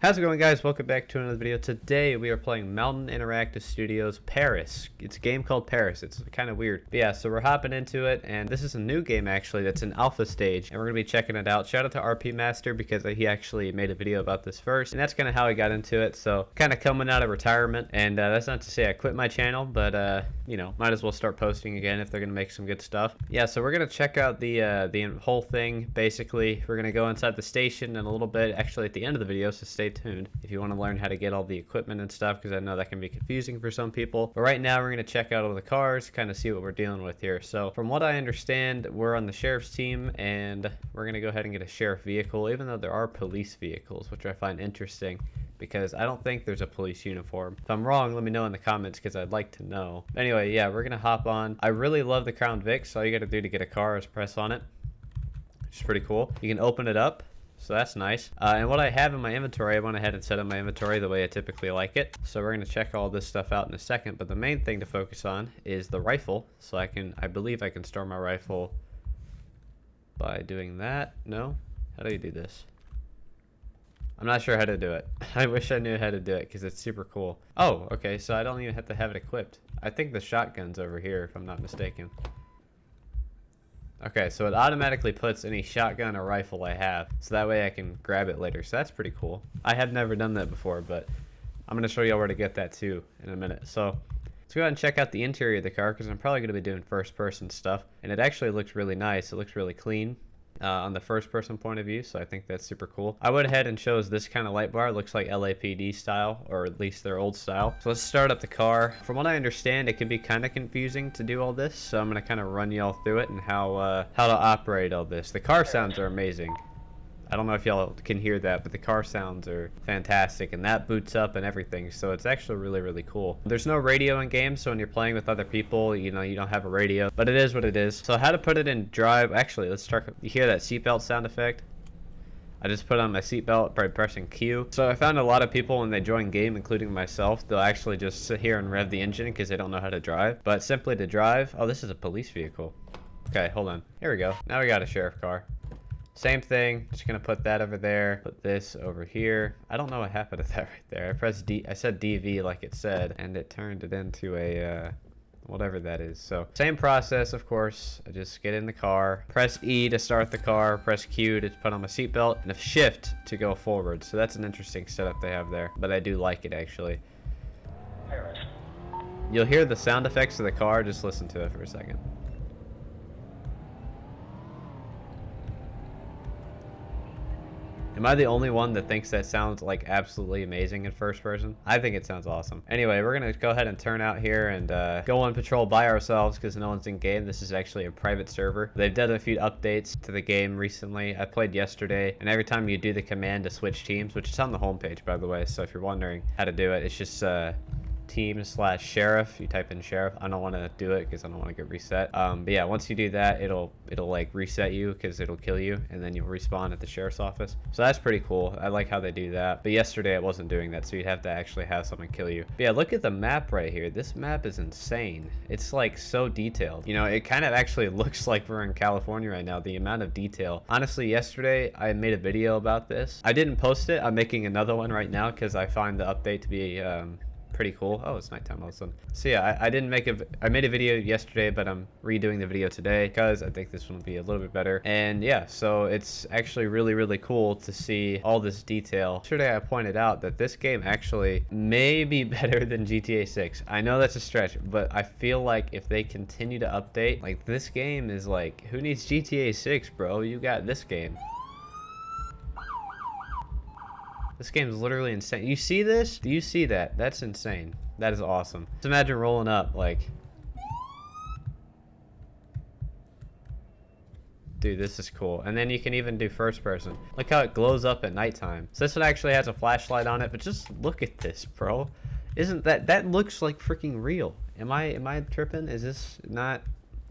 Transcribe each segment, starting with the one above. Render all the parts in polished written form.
How's it going, guys? Welcome back to another video. Today we are playing Mountain Interactive Studios Paris. It's a game called Paris. It's kind of weird. But yeah, so we're hopping into it, and this is a new game actually that's in alpha stage, and we're gonna be checking it out. Shout out to RP Master because he actually made a video about this first, and that's kind of how I got into it. So kind of coming out of retirement, and that's not to say I quit my channel, but you know, might as well start posting again if they're gonna make some good stuff. Yeah, so we're gonna check out the whole thing. Basically, we're gonna go inside the station in a little bit. Actually, at the end of the video, so stay tuned if you want to learn how to get all the equipment and stuff, because I know that can be confusing for some people. But right now we're going to check out all the cars, kind of see what we're dealing with here. So from what I understand, we're on the sheriff's team, and we're going to go ahead and get a sheriff vehicle, even though there are police vehicles, which I find interesting because I don't think there's a police uniform. If I'm wrong, let me know in the comments because I'd like to know. Anyway, yeah, we're going to hop on. I really love the Crown Vic, so all you got to do to get a car is press on it, which is pretty cool. You can open it up. So that's nice. And what I have in my inventory, I went ahead and set up my inventory the way I typically like it. So we're going to check all this stuff out in a second. But the main thing to focus on is the rifle. So I believe I can store my rifle by doing that. No? How do you do this? I'm not sure how to do it. I wish I knew how to do it because it's super cool. Oh, okay. So I don't even have to have it equipped. I think the shotgun's over here if I'm not mistaken. Okay, so it automatically puts any shotgun or rifle I have, so that way I can grab it later. So that's pretty cool. I have never done that before, but I'm going to show you all where to get that too in a minute. So let's go ahead and check out the interior of the car, because I'm probably going to be doing first person stuff. And it actually looks really nice. It looks really clean on the first person point of view, so I think that's super cool. I went ahead and chose this kind of light bar. It looks like LAPD style, or at least their old style. So let's start up the car. From what I understand, it can be kind of confusing to do all this, so I'm going to kind of run y'all through it and how to operate all this. The car sounds are amazing. I don't know if y'all can hear that, but the car sounds are fantastic, and that boots up and everything, so it's actually really, really cool. There's no radio in game, so when you're playing with other people, you know, you don't have a radio, but it is what it is. So how to put it in drive, actually, let's start. You hear that seatbelt sound effect? I just put on my seatbelt by pressing Q. So I found a lot of people when they join game, including myself, they'll actually just sit here and rev the engine because they don't know how to drive. But simply to drive, oh, this is a police vehicle. Okay, hold on. Here we go. Now we got a sheriff car. Same thing, just gonna put that over there, put this over here. I don't know what happened to that right there. I pressed D, I said DV like it said, and it turned it into a, whatever that is. So same process, of course. I just get in the car, press E to start the car, press Q to put on my seatbelt, and a shift to go forward. So that's an interesting setup they have there, but I do like it actually. You'll hear the sound effects of the car, just listen to it for a second. Am I the only one that thinks that sounds like absolutely amazing in first person? I think it sounds awesome. Anyway, we're gonna go ahead and turn out here and go on patrol by ourselves because no one's in game. This is actually a private server. They've done a few updates to the game recently. I played yesterday, and every time you do the command to switch teams, which is on the homepage by the way, so if you're wondering how to do it, it's just team/sheriff. You type in sheriff. I don't want to do it because I don't want to get reset. But yeah, once you do that, it'll like reset you because it'll kill you, and then you'll respawn at the sheriff's office. So that's pretty cool. I like how they do that. But yesterday it wasn't doing that, so you'd have to actually have someone kill you. But yeah, look at the map right here. This map is insane. It's like so detailed. You know, it kind of actually looks like we're in California right now. The amount of detail. Honestly, yesterday I made a video about this. I didn't post it. I'm making another one right now because I find the update to be pretty cool. Oh, it's nighttime all of a sudden. So yeah, I made a video yesterday, but I'm redoing the video today because I think this one will be a little bit better. And yeah, so it's actually really, really cool to see all this detail. Yesterday I pointed out that this game actually may be better than GTA 6. I know that's a stretch, but I feel like if they continue to update, like this game is like, who needs GTA 6, bro? You got this game. This game is literally insane. You see this? Do you see that? That's insane. That is awesome. Just imagine rolling up like... Dude, this is cool. And then you can even do first person. Look how it glows up at nighttime. So this one actually has a flashlight on it, but just look at this, bro. Isn't that looks like freaking real. Am I tripping? Is this not...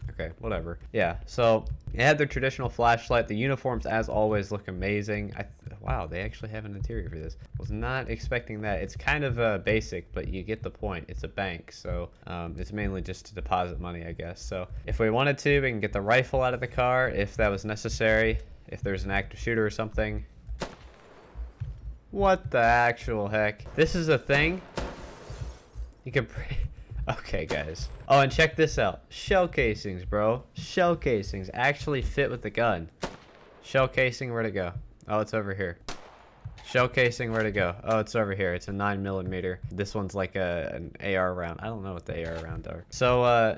Okay, whatever. Yeah, so it had their traditional flashlight. The uniforms, as always, look amazing. Wow, they actually have an interior for this. Was not expecting that. It's kind of basic, but you get the point. It's a bank, so it's mainly just to deposit money, I guess. So if we wanted to, we can get the rifle out of the car if that was necessary. If there's an active shooter or something. What the actual heck? This is a thing? You can okay, guys. Oh, and check this out. Shell casings, bro. Shell casings actually fit with the gun. Shell casing, where'd it go? Oh, it's over here. Shell casing, where'd it go? Oh, it's over here. It's a 9mm. This one's like an AR round. I don't know what the AR round are. So,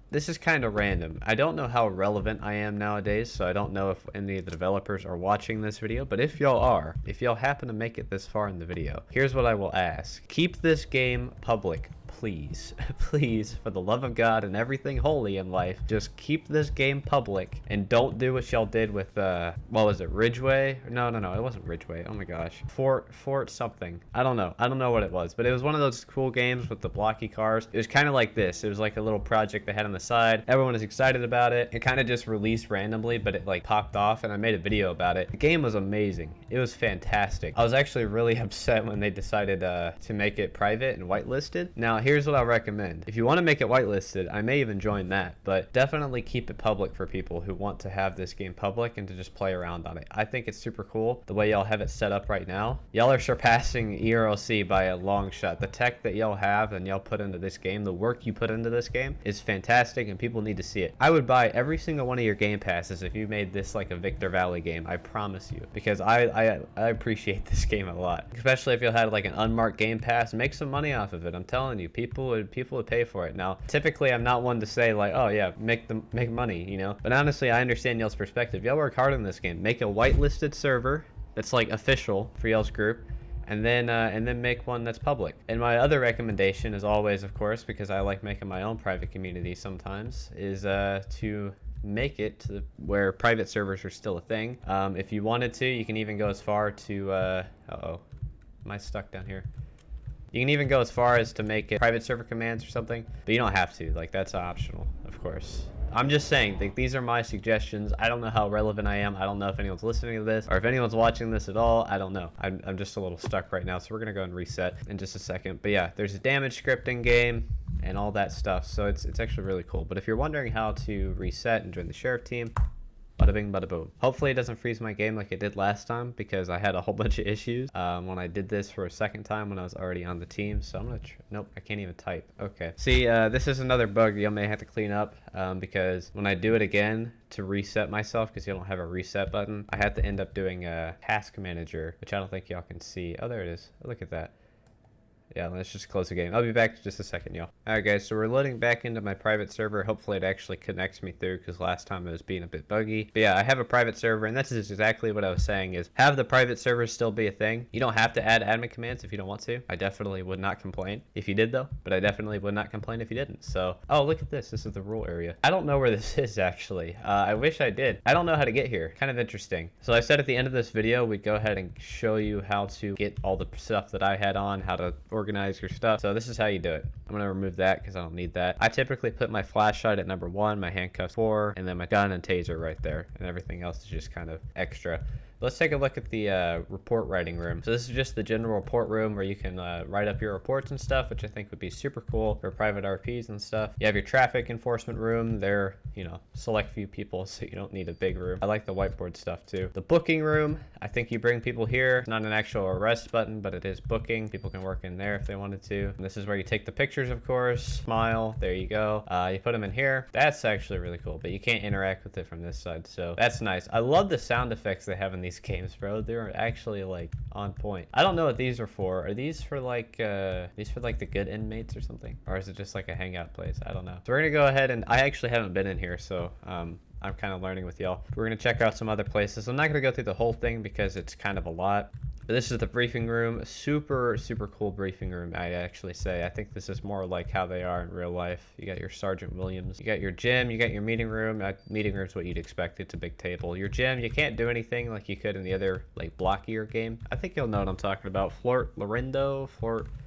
this is kind of random. I don't know how relevant I am nowadays, so I don't know if any of the developers are watching this video, but if y'all are, if y'all happen to make it this far in the video, here's what I will ask. Keep this game public. Please, please, for the love of God and everything holy in life, just keep this game public and don't do what y'all did with, what was it, Ridgeway? No, it wasn't Ridgeway. Oh my gosh. Fort something. I don't know what it was, but it was one of those cool games with the blocky cars. It was kind of like this. It was like a little project they had on the side. Everyone was excited about it. It kind of just released randomly, but it like popped off and I made a video about it. The game was amazing. It was fantastic. I was actually really upset when they decided to make it private and whitelisted. Now, here's what I'll recommend. If you want to make it whitelisted, I may even join that, but definitely keep it public for people who want to have this game public and to just play around on it. I think it's super cool the way y'all have it set up right now. Y'all are surpassing ERLC by a long shot. The tech that y'all have and y'all put into this game, the work you put into this game is fantastic and people need to see it. I would buy every single one of your game passes if you made this like a Victor Valley game. I promise you, because I appreciate this game a lot, especially if you had like an unmarked game pass. Make some money off of it. I'm telling you, people would pay for it. Now, typically, I'm not one to say like, oh yeah, make money, you know. But honestly, I understand y'all's perspective. Y'all work hard on this game. Make a whitelisted server that's like official for y'all's group, and then make one that's public. And my other recommendation, as always, of course, because I like making my own private community sometimes, is to make it to where private servers are still a thing. If you wanted to, you can even go as far to uh-oh, am I stuck down here? You can even go as far as to make it private server commands or something, but you don't have to. Like, that's optional, of course. I'm just saying, like, these are my suggestions. I don't know how relevant I am. I don't know if anyone's listening to this or if anyone's watching this at all. I don't know. I'm just a little stuck right now, so we're gonna go and reset in just a second. But yeah, there's a damage scripting game and all that stuff, so it's actually really cool. But if you're wondering how to reset and join the sheriff team, bada bing, bada boom. Hopefully it doesn't freeze my game like it did last time, because I had a whole bunch of issues when I did this for a second time when I was already on the team. So I'm gonna nope, I can't even type. Okay, see, this is another bug you may have to clean up, because when I do it again to reset myself, because you don't have a reset button, I had to end up doing a task manager, which I don't think y'all can see. Oh, there it is. Oh, look at that. Yeah, let's just close the game. I'll be back in just a second, y'all. Alright guys, so we're loading back into my private server. Hopefully it actually connects me through, because last time it was being a bit buggy. But yeah, I have a private server, and that's exactly what I was saying, is have the private server still be a thing. You don't have to add admin commands if you don't want to. I definitely would not complain if you did, though, but I definitely would not complain if you didn't. So, oh, look at this. This is the rule area. I don't know where this is, actually. I wish I did. I don't know how to get here. Kind of interesting. So I said at the end of this video, we'd go ahead and show you how to get all the stuff that I had on, how to organize your stuff. So this is how you do it. I'm going to remove that because I don't need that. I typically put my flashlight at number 1, my handcuffs 4, and then my gun and taser right there. And everything else is just kind of extra. Let's take a look at the report writing room. So this is just the general report room where you can write up your reports and stuff, which I think would be super cool for private RPs and stuff. You have your traffic enforcement room. There, you know, select few people, so you don't need a big room. I like the whiteboard stuff too. The booking room, I think you bring people here. It's not an actual arrest button, but it is booking. People can work in there if they wanted to. And this is where you take the pictures, of course. Smile, there you go. You put them in here. That's actually really cool, but you can't interact with it from this side, so that's nice. I love the sound effects they have in these games, bro. They're actually like on point. I don't know what these are for. Are these for like the good inmates or something, or is it just like a hangout place? I don't know. So we're gonna go ahead, and I actually haven't been in here, so I'm kind of learning with y'all. We're gonna check out some other places. I'm not gonna go through the whole thing because it's kind of a lot. But this is the briefing room. Super cool briefing room, I actually say. I think this is more like how they are in real life. You got your Sergeant Williams. You got your gym. You got your meeting room. Meeting room's what you'd expect. It's a big table. Your gym, you can't do anything like you could in the other like blockier game. I think you'll know what I'm talking about. Fort Lorendo.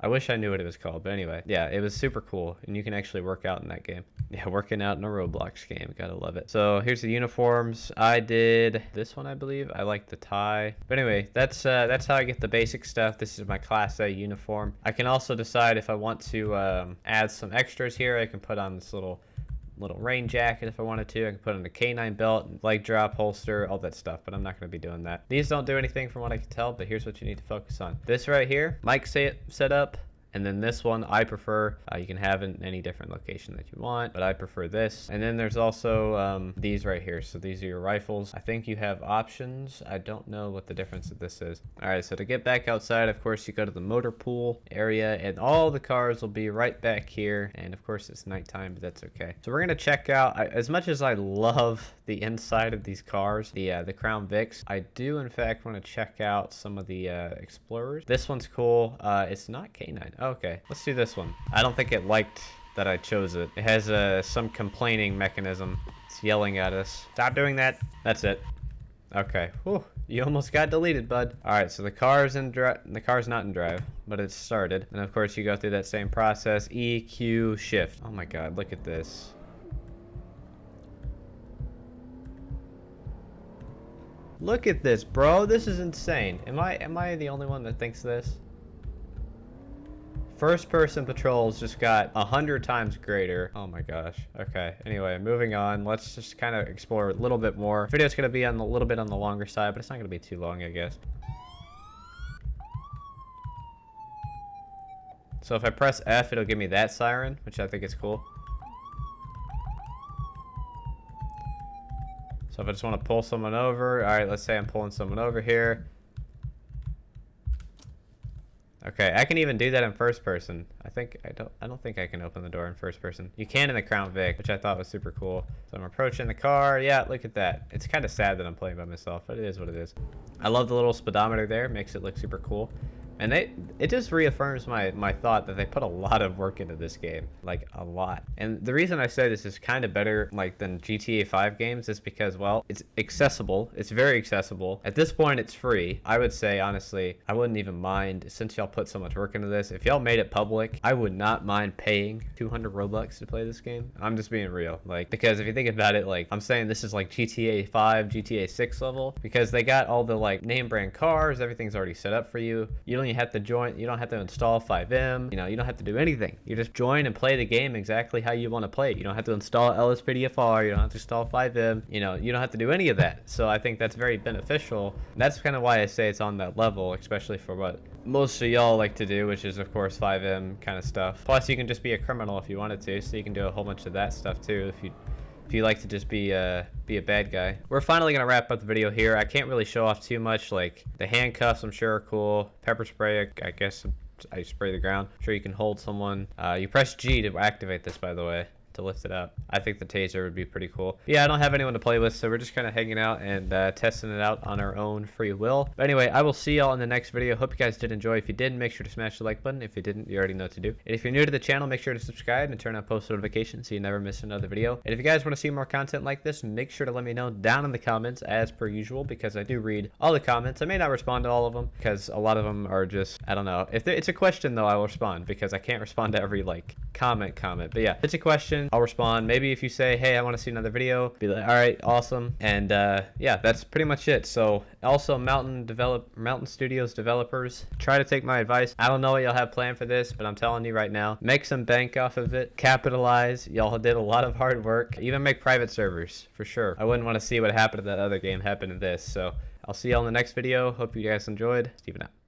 I wish I knew what it was called, but anyway. Yeah, it was super cool, and you can actually work out in that game. Yeah, working out in a Roblox game. Gotta love it. So here's the uniforms. I did this one, I believe. I like the tie. But anyway, that's how I get the basic stuff. This is my Class A uniform. I can also decide if I want to add some extras here. I can put on this little little rain jacket if I wanted to. I can put on a canine belt, leg drop, holster, all that stuff, but I'm not going to be doing that. These don't do anything from what I can tell, but here's what you need to focus on. This right here, mic setup. And then this one I prefer. You can have in any different location that you want, but I prefer this. And then there's also these right here. So these are your rifles. I think you have options. I don't know what the difference of this is. All right, so to get back outside, of course, you go to the motor pool area, and all the cars will be right back here. And of course, it's nighttime, but that's okay. So we're gonna check out. As much as I love the inside of these cars, the Crown Vics, I do in fact want to check out some of the Explorers. This one's cool. It's not K9. Okay, let's do this one. I don't think it liked that I chose it. It has some complaining mechanism. It's yelling at us. Stop doing that. That's it. Okay. Whew. You almost got deleted, bud. All right, so the car's not in drive, but it's started. And of course, you go through that same process. E, Q, shift. Oh my God, look at this. Look at this, bro. This is insane. Am I the only one that thinks this? First person patrols just got 100 times greater. Oh my gosh. Okay. Anyway, moving on. Let's just kind of explore a little bit more. Video's going to be on a little bit on the longer side, but it's not going to be too long, I guess. So if I press F, it'll give me that siren, which I think is cool. So if I just want to pull someone over, all right, let's say I'm pulling someone over here. Okay, I can even do that in first person. I don't think I can open the door in first person. You can in the Crown Vic, which I thought was super cool. So I'm approaching the car. Yeah, look at that. It's kind of sad that I'm playing by myself, but it is what it is. I love the little speedometer there. Makes it look super cool. And it just reaffirms my thought that they put a lot of work into this game, like a lot. And the reason I say this is kind of better like than GTA 5 games is because, well, it's accessible. It's very accessible. At this point, it's free. I would say, honestly, I wouldn't even mind, since y'all put so much work into this, if y'all made it public, I would not mind paying 200 Robux to play this game. I'm just being real. Like, because if you think about it, like, I'm saying this is like GTA 5, GTA 6 level, because they got all the like name brand cars, everything's already set up for you. You don't even have to join, you don't have to install FiveM, you know, you don't have to do anything. You just join and play the game exactly how you want to play it. You don't have to install LSPDFR, you don't have to install FiveM, you know, you don't have to do any of that. So I think that's very beneficial. That's kind of why I say it's on that level, especially for what most of y'all like to do, which is of course FiveM kind of stuff. Plus you can just be a criminal if you wanted to, so you can do a whole bunch of that stuff too if you like to just be a bad guy. We're finally gonna wrap up the video here. I can't really show off too much. Like the handcuffs, I'm sure are cool. Pepper spray, I guess I spray the ground. I'm sure you can hold someone. You press G to activate this, by the way, to lift it up. I think the taser would be pretty cool. But yeah, I don't have anyone to play with, so we're just kind of hanging out and testing it out on our own free will. But anyway, I will see y'all in the next video. Hope you guys did enjoy. If you did, make sure to smash the like button. If you didn't, you already know what to do. And if you're new to the channel, make sure to subscribe and turn on post notifications so you never miss another video. And if you guys want to see more content like this, make sure to let me know down in the comments as per usual, because I do read all the comments. I may not respond to all of them because a lot of them are just, I don't know. If it's a question though, I will respond because I can't respond to every like comment. But yeah, if it's a question, I'll respond. Maybe if you say, hey, I want to see another video, be like, all right, awesome. And yeah, that's pretty much it. So also Mountain Studios developers, try to take my advice. I don't know what y'all have planned for this, but I'm telling you right now, make some bank off of it, capitalize. Y'all did a lot of hard work. Even make private servers for sure. I wouldn't want to see what happened to that other game happen to this. So I'll see y'all in the next video. Hope you guys enjoyed. Steven out.